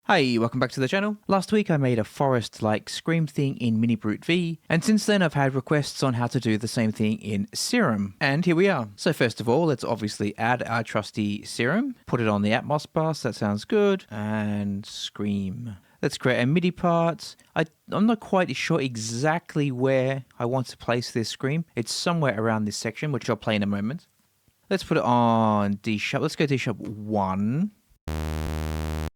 Hi, welcome back to the channel. Last week I made a forest-like scream thing in MiniBrute V, and since then I've had requests on how to do the same thing in Serum, and here we are. So first of all, let's obviously add our trusty Serum, put it on the Atmos bus, that sounds good, and scream. Let's create a MIDI part. I'm not quite sure exactly where I want to place this scream. It's somewhere around this section, which I'll play in a moment. Let's put it on D sharp. Let's go D sharp 1.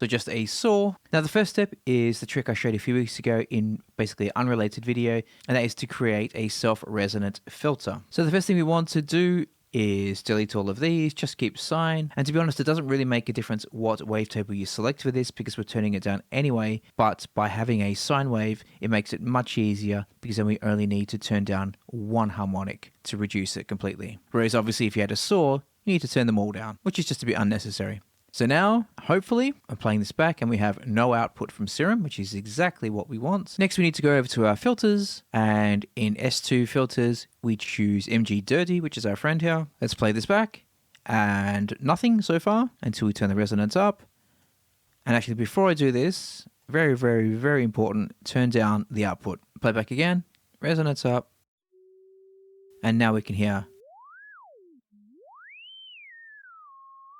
So just a saw. Now the first step is the trick I showed a few weeks ago in basically an unrelated video, and that is to create a self-resonant filter. So the first thing we want to do is delete all of these, just keep sine. And to be honest, it doesn't really make a difference what wavetable you select for this because we're turning it down anyway. But by having a sine wave, it makes it much easier because then we only need to turn down one harmonic to reduce it completely. Whereas obviously if you had a saw, you need to turn them all down, which is just a bit unnecessary. So now, hopefully, I'm playing this back and we have no output from Serum, which is exactly what we want. Next, we need to go over to our filters, and in S2 filters, we choose MG Dirty, which is our friend here. Let's play this back, and nothing so far until we turn the resonance up. And actually, before I do this, very, very, very important, turn down the output. Play back again, resonance up, and now we can hear.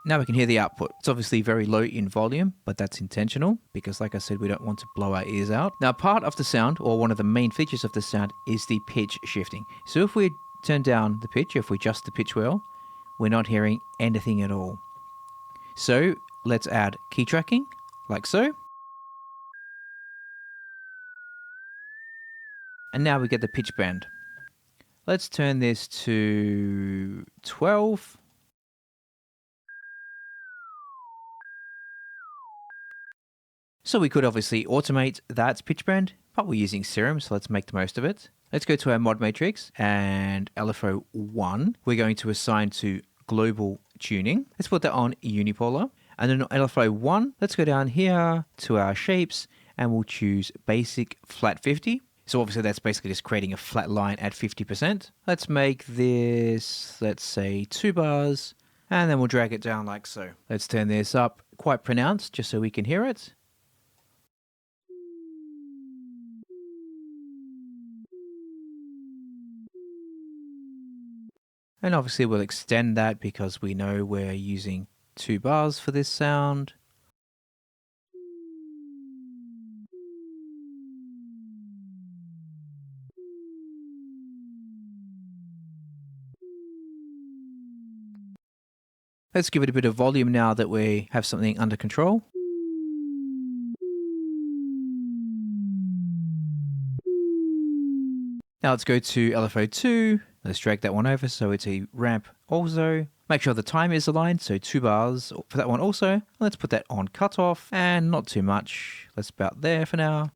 Now we can hear the output. It's obviously very low in volume, but that's intentional because like I said, we don't want to blow our ears out. Now part of the sound, or one of the main features of the sound, is the pitch shifting. So if we turn down the pitch, if we adjust the pitch wheel, we're not hearing anything at all. So let's add key tracking, like so. And now we get the pitch bend. Let's turn this to 12. So we could obviously automate that pitch bend, but we're using Serum, so let's make the most of it. Let's go to our mod matrix and LFO 1. We're going to assign to global tuning. Let's put that on unipolar. And then on LFO 1, let's go down here to our shapes and we'll choose basic flat 50. So obviously that's basically just creating a flat line at 50%. Let's make this, let's say 2 bars, and then we'll drag it down like so. Let's turn this up quite pronounced just so we can hear it. And obviously we'll extend that because we know we're using 2 bars for this sound. Let's give it a bit of volume now that we have something under control. Now let's go to LFO 2. Let's drag that one over so it's a ramp also. Make sure the time is aligned, so 2 bars for that one also. Let's put that on cutoff and not too much. Let's about there for now.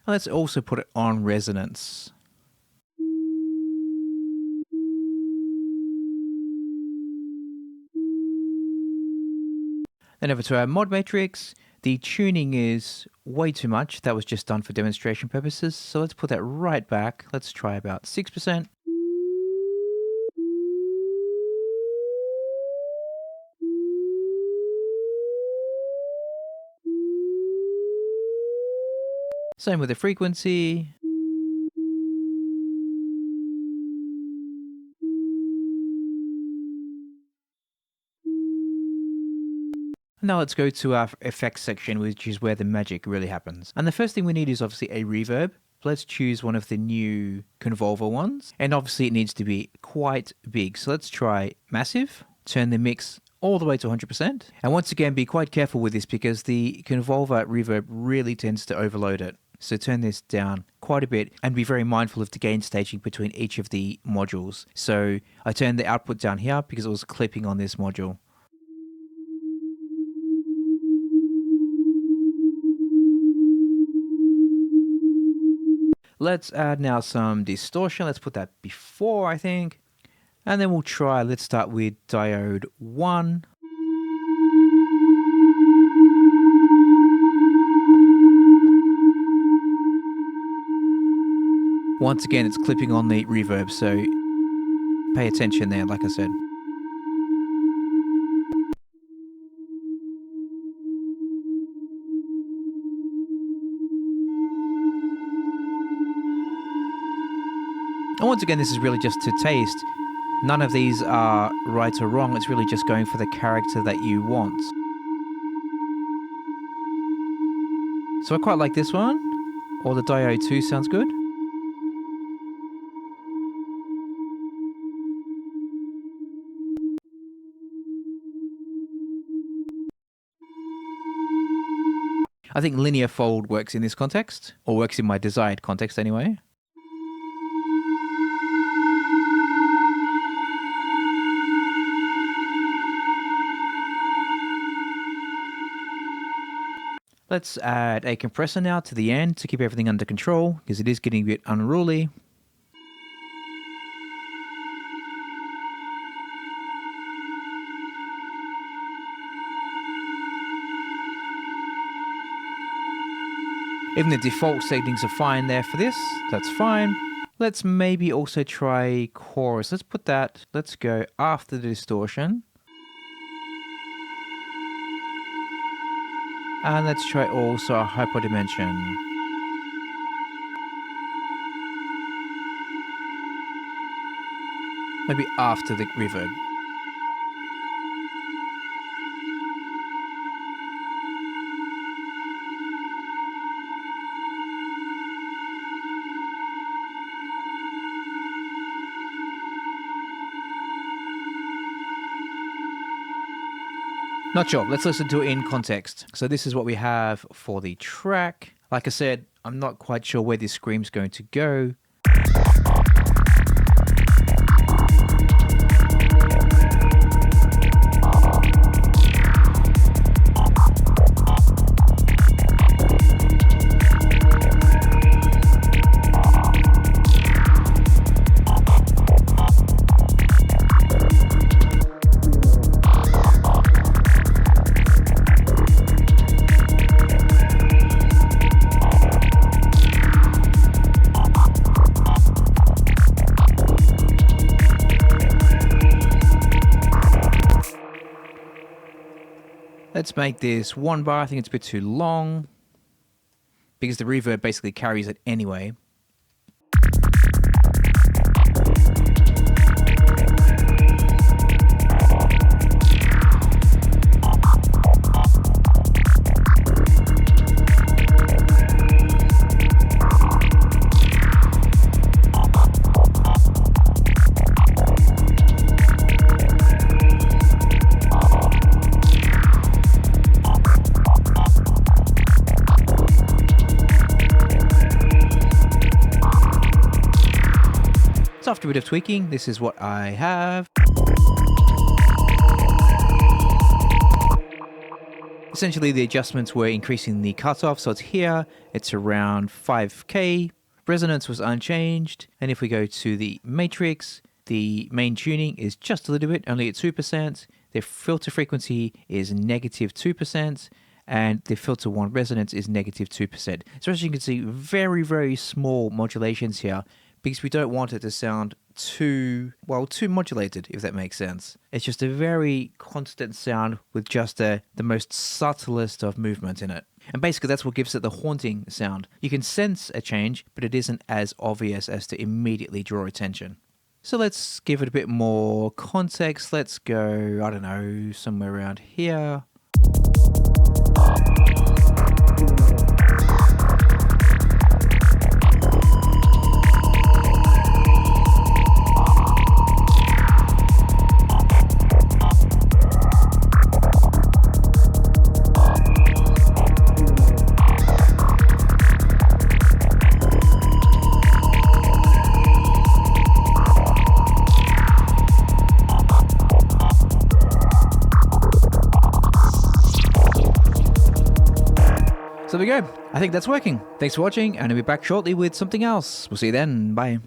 Let's also put it on resonance. Then over to our mod matrix. The tuning is way too much. That was just done for demonstration purposes. So let's put that right back. Let's try about 6%. Same with the frequency. Now let's go to our effects section, which is where the magic really happens. And the first thing we need is obviously a reverb. Let's choose one of the new convolver ones. And obviously it needs to be quite big. So let's try massive, turn the mix all the way to 100%. And once again, be quite careful with this because the convolver reverb really tends to overload it. So turn this down quite a bit and be very mindful of the gain staging between each of the modules. So I turned the output down here because it was clipping on this module. Let's add now some distortion. Let's put that before, I think. And then we'll try, let's start with diode 1. Once again, it's clipping on the reverb, so pay attention there, like I said. And once again, this is really just to taste. None of these are right or wrong. It's really just going for the character that you want. So I quite like this one. Or the Dio 2 sounds good. I think linear fold works in this context, or works in my desired context anyway. Let's add a compressor now to the end to keep everything under control, because it is getting a bit unruly. Even the default settings are fine there for this. That's fine. Let's maybe also try chorus. Let's put that, let's go after the distortion. And let's try also a hyperdimension. Maybe after the reverb. Not sure. Let's listen to it in context. So this is what we have for the track. Like I said, I'm not quite sure where this scream's going to go. Let's make this 1 bar. I think it's a bit too long because the reverb basically carries it anyway. So after a bit of tweaking, this is what I have. Essentially, the adjustments were increasing the cutoff, so it's here, it's around 5K. Resonance was unchanged, and if we go to the matrix, the main tuning is just a little bit, only at 2%. The filter frequency is -2%, and the filter 1 resonance is -2%. So as you can see, very, very small modulations here, because we don't want it to sound too modulated, if that makes sense. It's just a very constant sound with just the most subtlest of movement in it. And basically that's what gives it the haunting sound. You can sense a change, but it isn't as obvious as to immediately draw attention. So let's give it a bit more context. Let's go, I don't know, somewhere around here. So there we go. I think that's working. Thanks for watching, and I'll be back shortly with something else. We'll see you then. Bye.